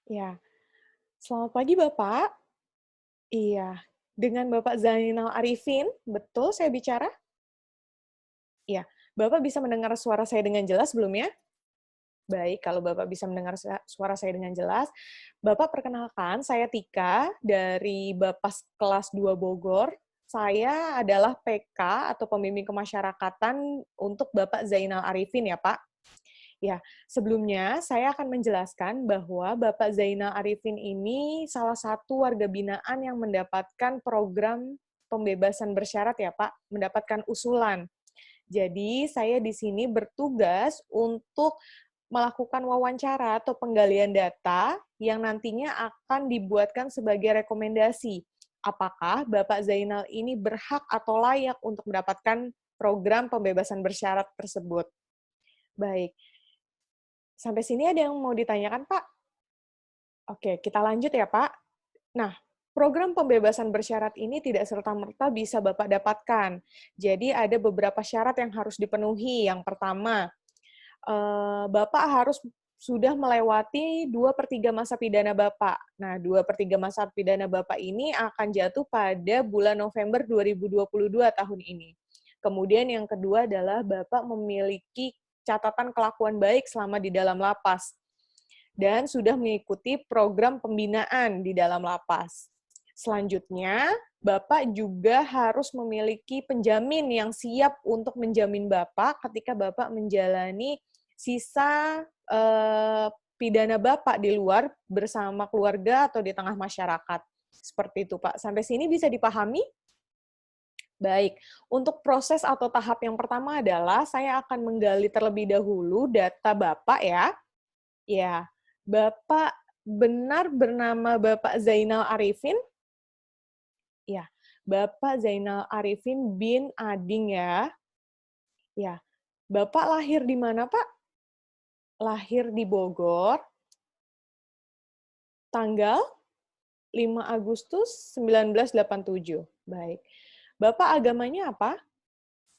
Ya, selamat pagi Bapak. Iya, dengan Bapak Zainal Arifin, betul saya bicara? Iya, Bapak bisa mendengar suara saya dengan jelas belum ya? Baik, kalau Bapak bisa mendengar suara saya dengan jelas. Bapak perkenalkan, saya Tika dari Bapas kelas 2 Bogor. Saya adalah PK atau pembimbing kemasyarakatan untuk Bapak Zainal Arifin ya Pak. Ya, sebelumnya saya akan menjelaskan bahwa Bapak Zainal Arifin ini salah satu warga binaan yang mendapatkan program pembebasan bersyarat ya Pak, mendapatkan usulan. Jadi saya di sini bertugas untuk melakukan wawancara atau penggalian data yang nantinya akan dibuatkan sebagai rekomendasi. Apakah Bapak Zainal ini berhak atau layak untuk mendapatkan program pembebasan bersyarat tersebut? Baik, sampai sini ada yang mau ditanyakan, Pak? Oke, kita lanjut ya, Pak. Nah, program pembebasan bersyarat ini tidak serta-merta bisa Bapak dapatkan. Jadi ada beberapa syarat yang harus dipenuhi. Yang pertama, Bapak harus sudah melewati 2/3 masa pidana Bapak. Nah, 2/3 masa pidana Bapak ini akan jatuh pada bulan November 2022 tahun ini. Kemudian yang kedua adalah Bapak memiliki catatan kelakuan baik selama di dalam lapas dan sudah mengikuti program pembinaan di dalam lapas. Selanjutnya, Bapak juga harus memiliki penjamin yang siap untuk menjamin Bapak ketika Bapak menjalani sisa pidana Bapak di luar bersama keluarga atau di tengah masyarakat. Seperti itu, Pak. Sampai sini bisa dipahami? Baik, untuk proses atau tahap yang pertama adalah saya akan menggali terlebih dahulu data Bapak ya. Ya, Bapak benar bernama Bapak Zainal Arifin? Ya, Bapak Zainal Arifin bin Ading ya. Ya, Bapak lahir di mana, Pak? Lahir di Bogor, tanggal 5 Agustus 1987. Baik. Bapak agamanya apa?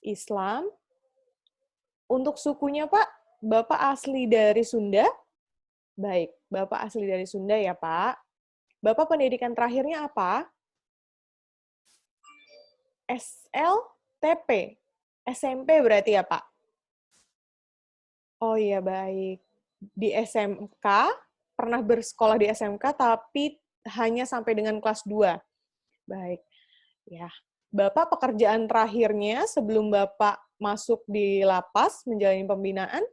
Islam. Untuk sukunya, Pak, Bapak asli dari Sunda? Baik, Bapak asli dari Sunda ya, Pak. Bapak pendidikan terakhirnya apa? SLTP. SMP berarti ya, Pak? Oh iya, baik. Di SMK, pernah bersekolah di SMK, tapi hanya sampai dengan kelas 2. Baik. Ya. Bapak pekerjaan terakhirnya sebelum Bapak masuk di lapas menjalani pembinaan,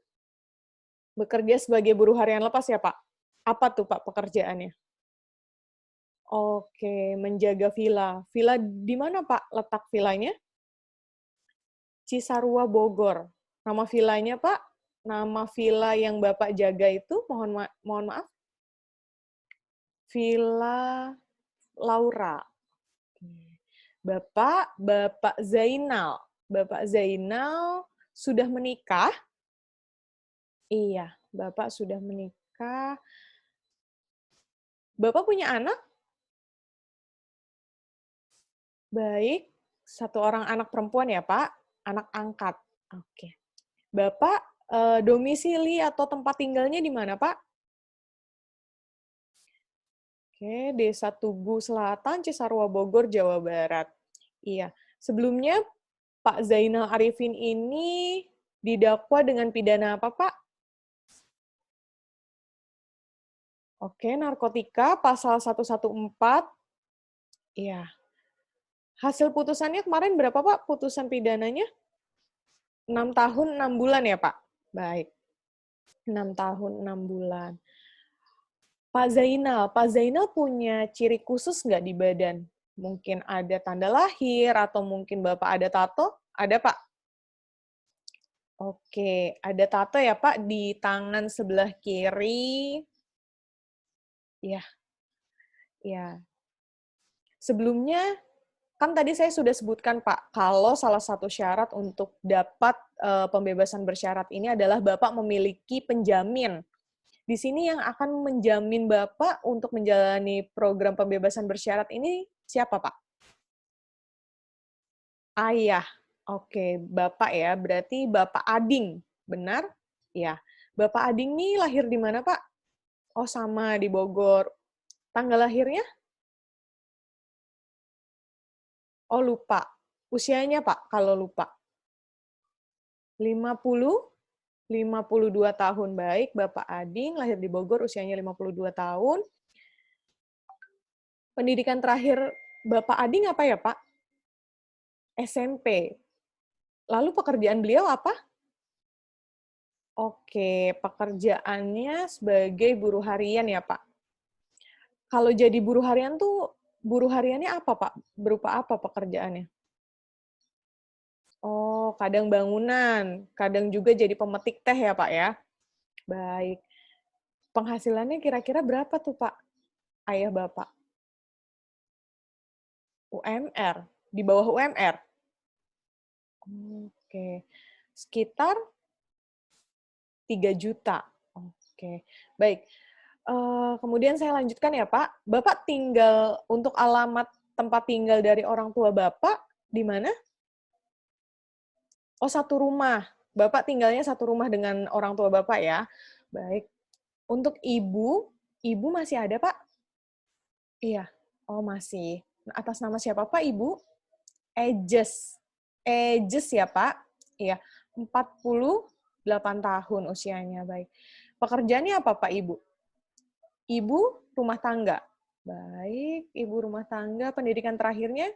bekerja sebagai buruh harian lepas ya, Pak? Apa tuh, Pak, pekerjaannya? Oke, menjaga villa. Villa di mana, Pak, letak villanya? Cisarua, Bogor. Nama villanya, Pak? Nama villa yang Bapak jaga itu, mohon maaf, Villa Laura. Bapak Zainal. Bapak Zainal sudah menikah? Iya, Bapak sudah menikah. Bapak punya anak? Baik, satu orang anak perempuan ya, Pak? Anak angkat. Oke. Bapak domisili atau tempat tinggalnya di mana, Pak? Oke, Desa Tugu Selatan, Cisarua, Bogor, Jawa Barat. Iya. Sebelumnya, Pak Zainal Arifin ini didakwa dengan pidana apa, Pak? Oke, narkotika, pasal 114. Iya. Hasil putusannya kemarin berapa, Pak? Putusan pidananya? 6 tahun, 6 bulan ya, Pak? Baik. 6 tahun, 6 bulan. Pak Zainal punya ciri khusus nggak di badan? Mungkin ada tanda lahir, atau mungkin Bapak ada tato? Ada, Pak? Oke, ada tato ya, Pak, di tangan sebelah kiri. Ya, ya. Sebelumnya, kan tadi saya sudah sebutkan, Pak, kalau salah satu syarat untuk dapat pembebasan bersyarat ini adalah Bapak memiliki penjamin. Di sini yang akan menjamin Bapak untuk menjalani program pembebasan bersyarat ini siapa, Pak? Ayah. Oke, Bapak ya, berarti Bapak Ading, benar? Ya. Bapak Ading nih lahir di mana, Pak? Oh, sama di Bogor. Tanggal lahirnya? Oh, lupa. Usianya, Pak, kalau lupa. 50, 52 tahun. Baik, Bapak Ading, lahir di Bogor, usianya 52 tahun. Pendidikan terakhir Bapak Ading apa ya, Pak? SMP. Lalu pekerjaan beliau apa? Oke, pekerjaannya sebagai buruh harian ya, Pak. Kalau jadi buruh harian tuh, buruh hariannya apa, Pak? Berupa apa pekerjaannya? Oh, kadang bangunan, kadang juga jadi pemetik teh ya, Pak ya? Baik. Penghasilannya kira-kira berapa tuh, Pak, ayah Bapak? UMR? Di bawah UMR? Oke. Sekitar 3 juta. Oke. Baik. Kemudian saya lanjutkan ya, Pak. Bapak tinggal, untuk alamat tempat tinggal dari orang tua Bapak, di mana? Oh, satu rumah. Bapak tinggalnya satu rumah dengan orang tua Bapak ya. Baik. Untuk ibu masih ada, Pak? Iya. Oh, masih. Atas nama siapa, Pak, Ibu? Ejes. Ejes ya, Pak? Iya. 48 tahun usianya, baik. Pekerjaannya apa, Pak, Ibu? Ibu rumah tangga. Baik, ibu rumah tangga. Pendidikan terakhirnya?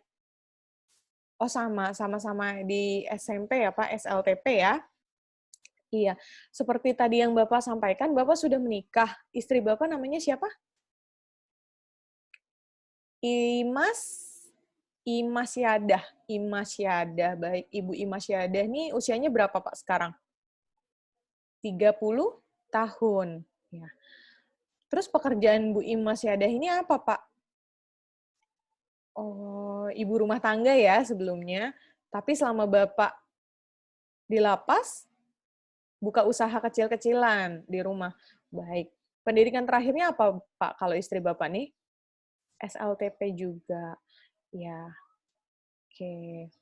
Oh, sama-sama di SMP ya, Pak, SLTP ya? Iya. Seperti tadi yang Bapak sampaikan, Bapak sudah menikah. Istri Bapak namanya siapa? Imas Imas Yadah. Imas Yadah. Baik, Ibu Imas Yadah ini usianya berapa, Pak, sekarang? 30 tahun. Ya. Terus pekerjaan Bu Imas Yadah ini apa, Pak? Oh, ibu rumah tangga ya sebelumnya. Tapi selama Bapak di lapas, buka usaha kecil-kecilan di rumah. Baik. Pendidikan terakhirnya apa, Pak, kalau istri Bapak nih? SLTP juga. Ya, oke.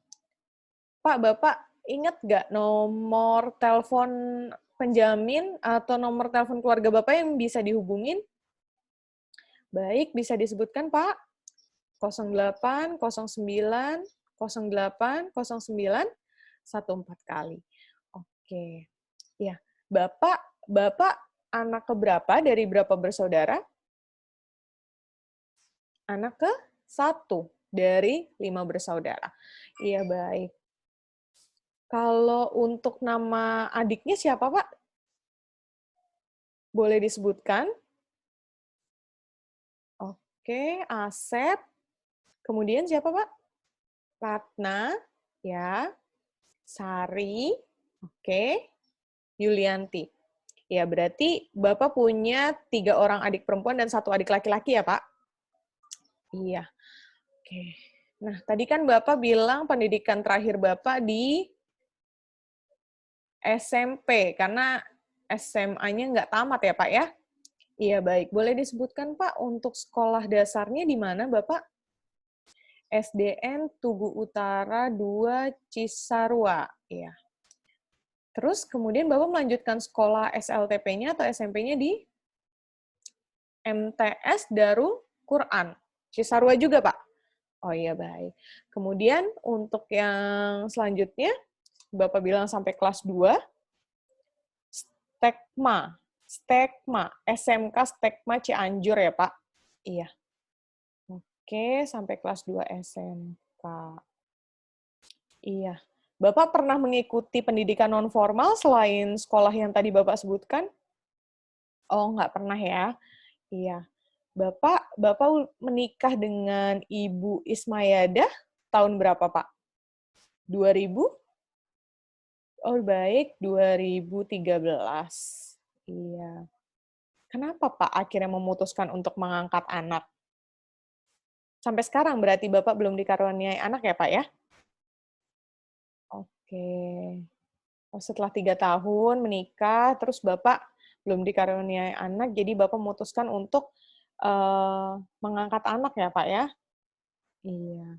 Pak, Bapak ingat nggak nomor telepon penjamin atau nomor telepon keluarga Bapak yang bisa dihubungin? Baik, bisa disebutkan, Pak? 08 09 08 09 14 kali. Oke. Ya, Bapak Bapak anak keberapa dari berapa bersaudara? Anak ke satu dari 5 bersaudara. Iya, baik. Kalau untuk nama adiknya siapa, Pak? Boleh disebutkan? Oke, Asep. Kemudian siapa, Pak? Ratna, ya. Sari, oke. Yulianti. Ya, berarti Bapak punya 3 orang adik perempuan dan 1 adik laki-laki ya, Pak? Iya. Oke. Nah, tadi kan Bapak bilang pendidikan terakhir Bapak di SMP, karena SMA-nya nggak tamat ya, Pak ya? Iya, baik. Boleh disebutkan, Pak, untuk sekolah dasarnya di mana, Bapak? SDN Tugu Utara 2 Cisarua. Iya. Terus kemudian Bapak melanjutkan sekolah SLTP-nya atau SMP-nya di MTS Darul Quran. Cisarua juga, Pak? Oh iya, baik. Kemudian untuk yang selanjutnya, Bapak bilang sampai kelas 2, Stekma. Stekma. SMK Stekma Cianjur ya, Pak? Iya. Oke, sampai kelas 2 SMK. Iya. Bapak pernah mengikuti pendidikan nonformal selain sekolah yang tadi Bapak sebutkan? Oh, nggak pernah ya? Iya. Bapak menikah dengan Ibu Ismayadah tahun berapa, Pak? 2000? Oh, baik, 2013. Iya. Kenapa, Pak, akhirnya memutuskan untuk mengangkat anak? Sampai sekarang berarti Bapak belum dikaruniai anak ya, Pak, ya? Oke. Oh, setelah 3 tahun menikah, terus Bapak belum dikaruniai anak, jadi Bapak memutuskan untuk mengangkat anak ya, Pak, ya? Iya.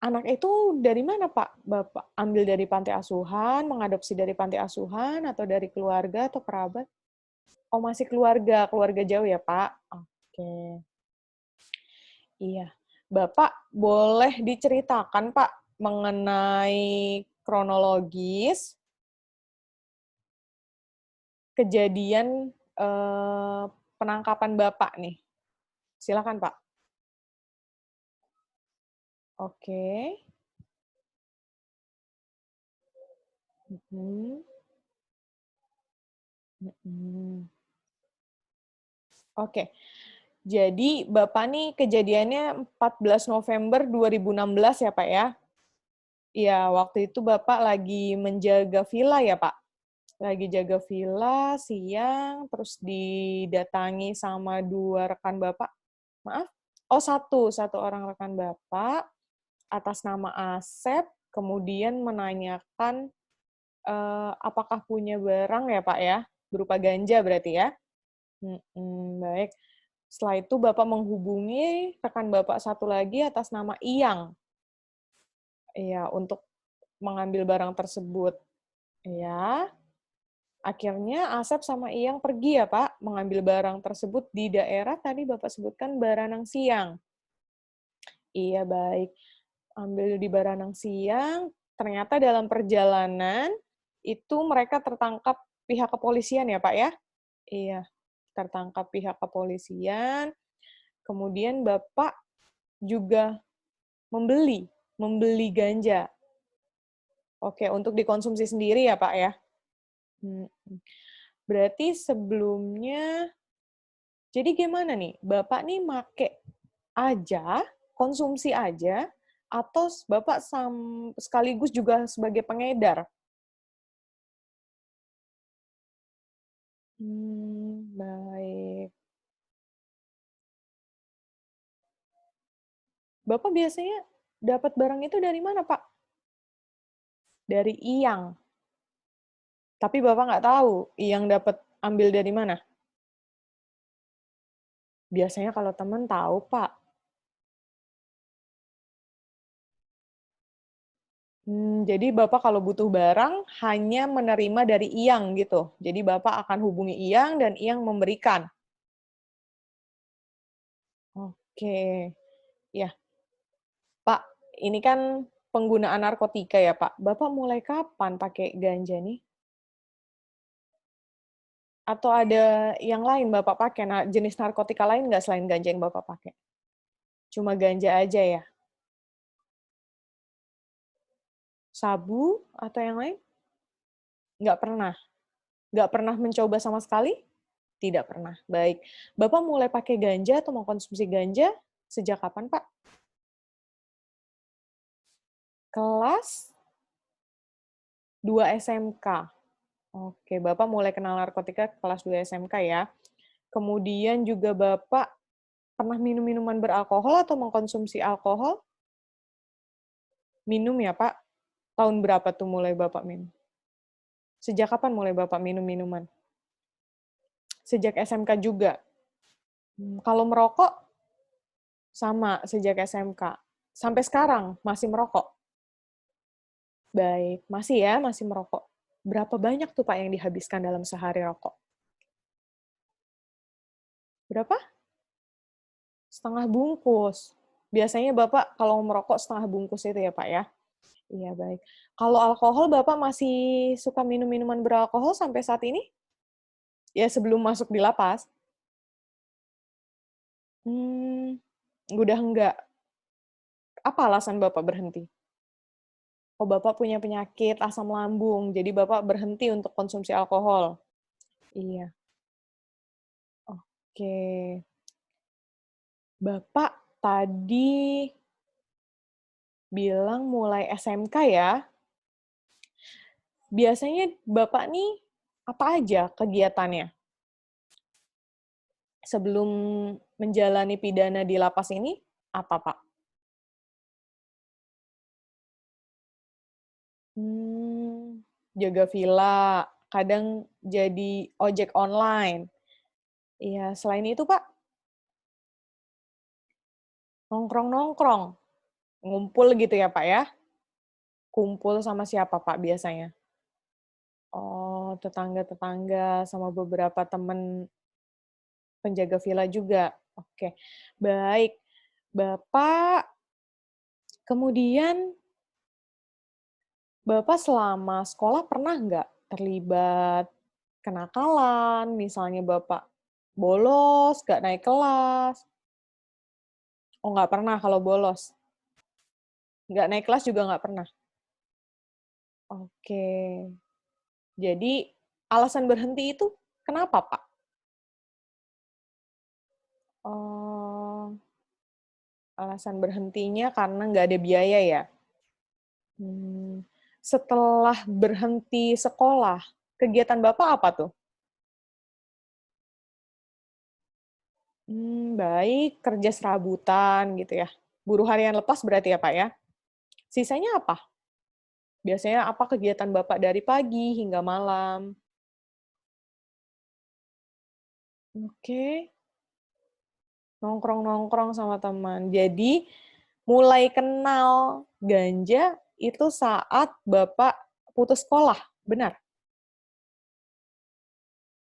Anak itu dari mana, Pak? Bapak ambil dari panti asuhan, mengadopsi dari panti asuhan, atau dari keluarga atau kerabat? Oh, masih keluarga, keluarga jauh ya, Pak? Oke. Iya. Bapak boleh diceritakan, Pak, mengenai kronologis kejadian penangkapan Bapak nih. Silakan, Pak. Oke. Mhm. Mhm. Oke. Jadi Bapak nih kejadiannya 14 November 2016 ya, Pak ya? Iya, waktu itu Bapak lagi menjaga villa ya, Pak? Lagi jaga villa siang, terus didatangi sama 2 rekan Bapak. Maaf? Oh, satu orang rekan Bapak atas nama Asep, kemudian menanyakan apakah punya barang ya, Pak ya? Berupa ganja berarti ya? Baik. Setelah itu Bapak menghubungi rekan Bapak satu lagi atas nama Iyang. Iya, untuk mengambil barang tersebut. Iya. Akhirnya Asep sama Iyang pergi ya, Pak, mengambil barang tersebut di daerah tadi Bapak sebutkan Baranang Siang. Iya, baik. Ambil di Baranang Siang, ternyata dalam perjalanan itu mereka tertangkap pihak kepolisian ya, Pak ya? Iya, tertangkap pihak kepolisian. Kemudian Bapak juga membeli membeli ganja. Oke, untuk dikonsumsi sendiri ya, Pak ya? Mhm. Berarti sebelumnya jadi gimana nih? Bapak nih make aja, konsumsi aja, atau Bapak sekaligus juga sebagai pengedar? Baik. Bapak biasanya dapat barang itu dari mana, Pak? Dari Iyang. Tapi Bapak nggak tahu Iyang dapat ambil dari mana? Biasanya kalau teman tahu, Pak. Jadi Bapak kalau butuh barang hanya menerima dari Iyang gitu. Jadi Bapak akan hubungi Iyang dan Iyang memberikan. Oke. Ya, Pak, ini kan penggunaan narkotika ya, Pak. Bapak mulai kapan pakai ganja nih? Atau ada yang lain Bapak pakai, jenis narkotika lain nggak selain ganja yang Bapak pakai? Cuma ganja aja ya? Sabu atau yang lain? Nggak pernah? Nggak pernah mencoba sama sekali? Tidak pernah. Baik. Bapak mulai pakai ganja atau mengkonsumsi ganja sejak kapan, Pak? Kelas 2 SMK. Oke, Bapak mulai kenal narkotika kelas 2 SMK ya. Kemudian juga Bapak pernah minum minuman beralkohol atau mengkonsumsi alkohol? Minum ya, Pak? Tahun berapa tuh mulai Bapak minum? Sejak kapan mulai Bapak minum minuman? Sejak SMK juga? Kalau merokok, sama, sejak SMK. Sampai sekarang masih merokok? Baik, masih ya, masih merokok. Berapa banyak tuh Pak yang dihabiskan dalam sehari rokok? Berapa? Setengah bungkus. Biasanya Bapak kalau merokok setengah bungkus itu ya Pak ya? Iya, baik. Kalau alkohol Bapak masih suka minum minuman beralkohol sampai saat ini? Ya sebelum masuk di lapas? Hmm, udah enggak. Apa alasan Bapak berhenti? Oh, Bapak punya penyakit asam lambung, jadi Bapak berhenti untuk konsumsi alkohol. Iya, oke. Bapak tadi bilang mulai SMK ya. Biasanya Bapak nih apa aja kegiatannya sebelum menjalani pidana di lapas ini? Apa, Pak? Jaga villa, kadang jadi ojek online. Iya, selain itu, Pak, nongkrong-nongkrong, ngumpul gitu ya, Pak ya? Kumpul sama siapa, Pak, biasanya? Oh, tetangga-tetangga sama beberapa teman penjaga villa juga. Oke, baik. Bapak, kemudian Bapak selama sekolah pernah nggak terlibat kenakalan, misalnya Bapak bolos, nggak naik kelas? Oh, nggak pernah kalau bolos? Nggak naik kelas juga nggak pernah? Oke. Jadi, alasan berhenti itu kenapa, Pak? Oh, alasan berhentinya karena nggak ada biaya ya? Hmm. Setelah berhenti sekolah, kegiatan Bapak apa tuh? Baik, kerja serabutan gitu ya. Buruh harian lepas berarti ya, Pak, ya? Sisanya apa? Biasanya apa kegiatan Bapak dari pagi hingga malam? Oke, nongkrong-nongkrong sama teman. Jadi, mulai kenal ganja itu saat Bapak putus sekolah, benar?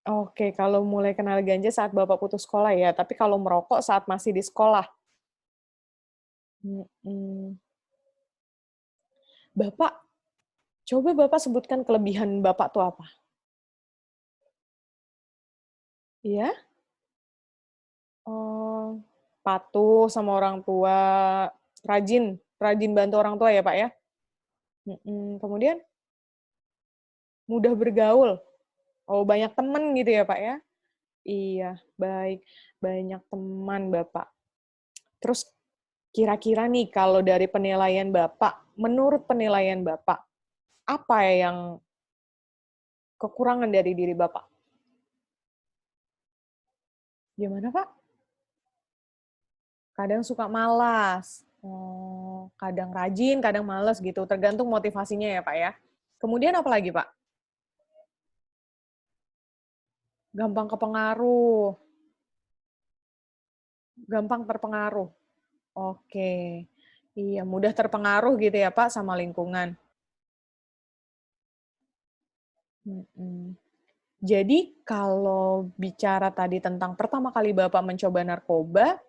Oke, kalau mulai kenal ganja saat Bapak putus sekolah ya, tapi kalau merokok saat masih di sekolah. Mhm. Bapak, coba Bapak sebutkan kelebihan Bapak tuh apa? Iya? Oh, patuh sama orang tua, rajin rajin bantu orang tua ya, Pak, ya? Kemudian mudah bergaul. Oh, banyak teman gitu ya, Pak, ya? Iya, baik. Banyak teman Bapak. Terus kira-kira nih kalau dari penilaian Bapak, menurut penilaian Bapak, apa yang kekurangan dari diri Bapak? Gimana, Pak? Kadang suka malas. Oh, kadang rajin, kadang malas gitu. Tergantung motivasinya ya, Pak, ya? Kemudian apa lagi, Pak? Gampang kepengaruh, gampang terpengaruh. Oke. Iya, mudah terpengaruh gitu ya, Pak, sama lingkungan. Mhm. Jadi kalau bicara tadi tentang pertama kali Bapak mencoba narkoba,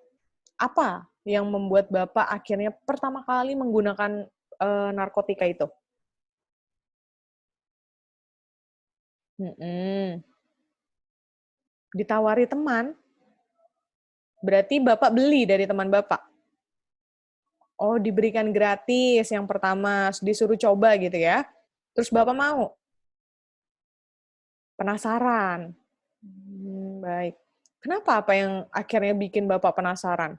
apa yang membuat Bapak akhirnya pertama kali menggunakan, narkotika itu? Mhm. Ditawari teman? Berarti Bapak beli dari teman Bapak? Oh, diberikan gratis yang pertama, disuruh coba gitu ya? Terus Bapak mau? Penasaran? Baik. Kenapa? Apa yang akhirnya bikin Bapak penasaran?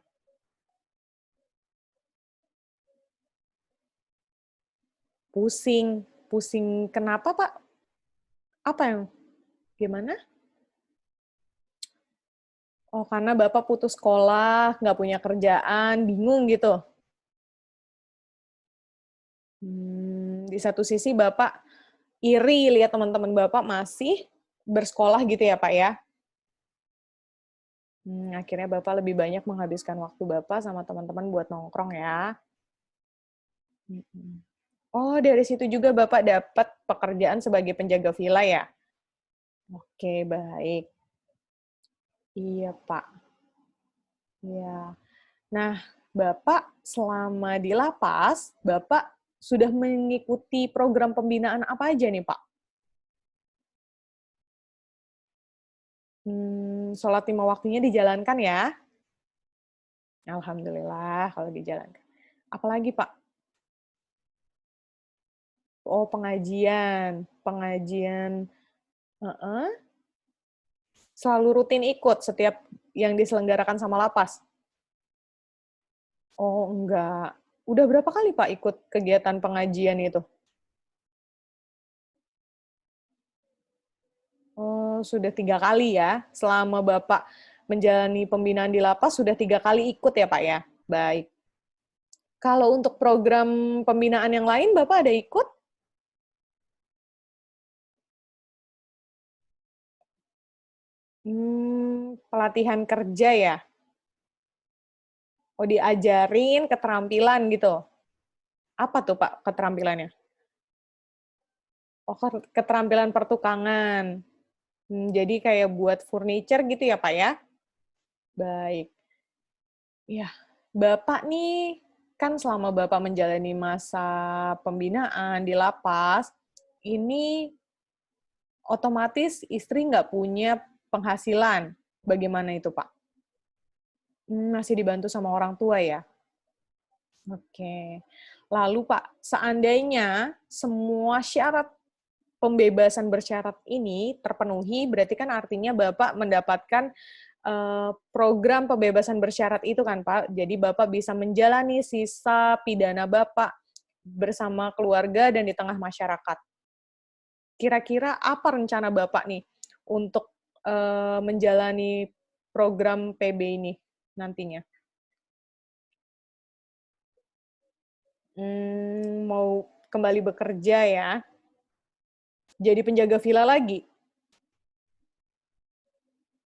Pusing. Pusing kenapa, Pak? Apa yang gimana? Oh, karena Bapak putus sekolah, nggak punya kerjaan, bingung gitu? Di satu sisi Bapak iri lihat teman-teman Bapak masih bersekolah gitu ya, Pak, ya? Akhirnya Bapak lebih banyak menghabiskan waktu Bapak sama teman-teman buat nongkrong ya? Mhm. Oh, dari situ juga Bapak dapat pekerjaan sebagai penjaga villa ya? Oke, baik. Iya, Pak. Iya. Nah, Bapak selama di lapas, Bapak sudah mengikuti program pembinaan apa aja nih, Pak? Sholat 5 waktunya dijalankan ya? Alhamdulillah kalau dijalankan. Apalagi, Pak? Oh, pengajian. Pengajian heeh, selalu rutin ikut setiap yang diselenggarakan sama lapas? Oh, enggak. Udah berapa kali, Pak, ikut kegiatan pengajian itu? Oh, sudah 3 kali ya? Selama Bapak menjalani pembinaan di lapas, sudah 3 kali ikut ya, Pak, ya? Baik. Kalau untuk program pembinaan yang lain, Bapak ada ikut? Pelatihan kerja ya? Oh, diajarin keterampilan gitu? Apa tuh, Pak, keterampilannya? Oh, keterampilan pertukangan. Jadi kayak buat furniture gitu ya, Pak, ya? Baik. Iya. Bapak nih, kan selama Bapak menjalani masa pembinaan di lapas, ini otomatis istri nggak punya penghasilan. Bagaimana itu, Pak? Masih dibantu sama orang tua ya? Oke. Lalu Pak, seandainya semua syarat pembebasan bersyarat ini terpenuhi, berarti kan artinya Bapak mendapatkan program pembebasan bersyarat itu kan Pak. Jadi Bapak bisa menjalani sisa pidana Bapak bersama keluarga dan di tengah masyarakat. Kira-kira apa rencana Bapak nih untuk menjalani program PB ini nantinya? Mau kembali bekerja ya? Jadi penjaga villa lagi?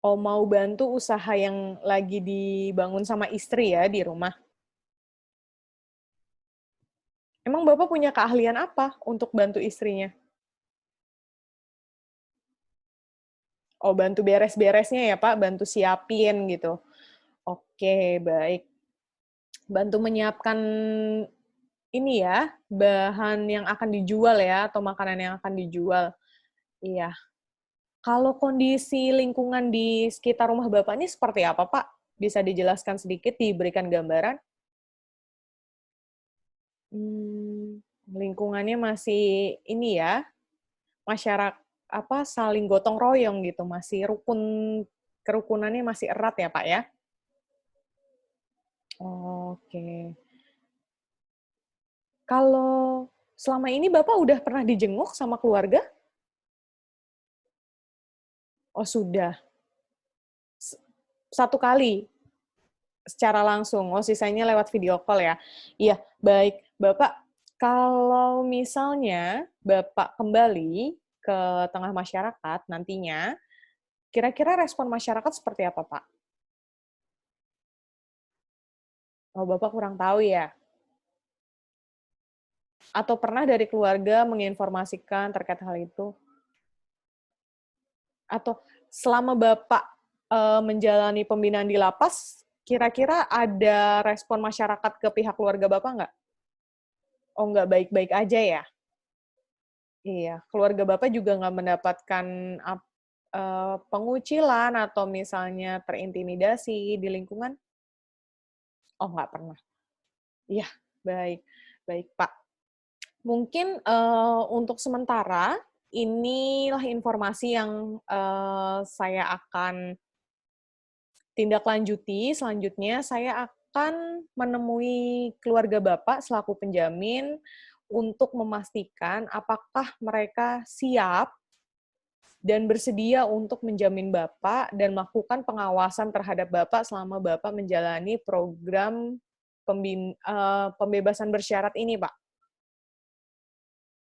Oh, mau bantu usaha yang lagi dibangun sama istri ya di rumah? Emang Bapak punya keahlian apa untuk bantu istrinya? Oh, bantu beres-beresnya ya, Pak? Bantu siapin gitu. Oke, baik. Bantu menyiapkan ini ya, bahan yang akan dijual ya, atau makanan yang akan dijual. Iya. Kalau kondisi lingkungan di sekitar rumah Bapak ini seperti apa, Pak? Bisa dijelaskan sedikit, diberikan gambaran? Lingkungannya masih ini ya, masyarakat apa saling gotong royong gitu, masih kerukunannya masih erat ya, Pak, ya? Oke. Kalau selama ini Bapak udah pernah dijenguk sama keluarga? Oh, sudah. Satu kali secara langsung, oh sisanya lewat video call ya? Iya, baik. Bapak, kalau misalnya Bapak kembali ke tengah masyarakat nantinya, kira-kira respon masyarakat seperti apa, Pak? Oh, Bapak kurang tahu ya? Atau pernah dari keluarga menginformasikan terkait hal itu? Atau selama Bapak menjalani pembinaan di lapas, kira-kira ada respon masyarakat ke pihak keluarga Bapak nggak? Oh, nggak baik-baik aja ya? Iya, keluarga Bapak juga nggak mendapatkan pengucilan atau misalnya terintimidasi di lingkungan? Oh, nggak pernah. Iya, baik. Baik, Pak. Mungkin, untuk sementara, inilah informasi yang, saya akan tindak lanjuti. Selanjutnya, saya akan menemui keluarga Bapak selaku penjamin untuk memastikan apakah mereka siap dan bersedia untuk menjamin Bapak dan melakukan pengawasan terhadap Bapak selama Bapak menjalani program pembebasan bersyarat ini, Pak.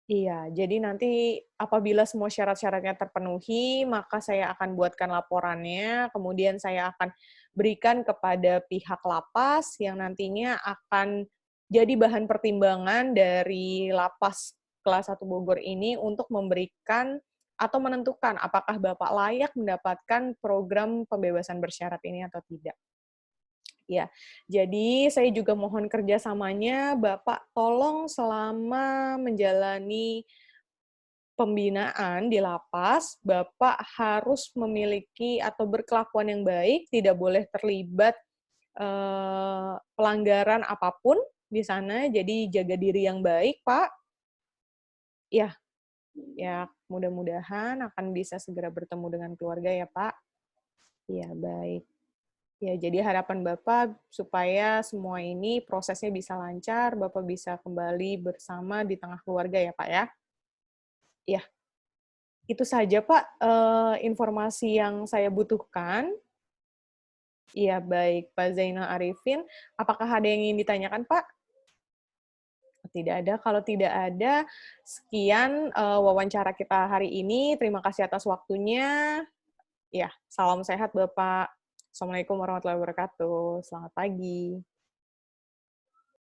Iya, jadi nanti apabila semua syarat-syaratnya terpenuhi, maka saya akan buatkan laporannya, kemudian saya akan berikan kepada pihak lapas yang nantinya akan jadi bahan pertimbangan dari lapas kelas 1 Bogor ini untuk memberikan atau menentukan apakah Bapak layak mendapatkan program pembebasan bersyarat ini atau tidak. Ya, jadi saya juga mohon kerjasamanya, Bapak tolong selama menjalani pembinaan di lapas, Bapak harus memiliki atau berkelakuan yang baik, tidak boleh terlibat pelanggaran apapun di sana, jadi jaga diri yang baik, Pak. Ya, ya mudah-mudahan akan bisa segera bertemu dengan keluarga ya, Pak. Ya, baik. Ya, jadi harapan Bapak supaya semua ini prosesnya bisa lancar, Bapak bisa kembali bersama di tengah keluarga ya, Pak, ya? Ya, itu saja, Pak, informasi yang saya butuhkan. Iya, baik, Pak Zainal Arifin. Apakah ada yang ingin ditanyakan, Pak? Tidak ada. Kalau tidak ada, sekian wawancara kita hari ini. Terima kasih atas waktunya. Ya, salam sehat, Bapak. Assalamualaikum warahmatullahi wabarakatuh. Selamat pagi.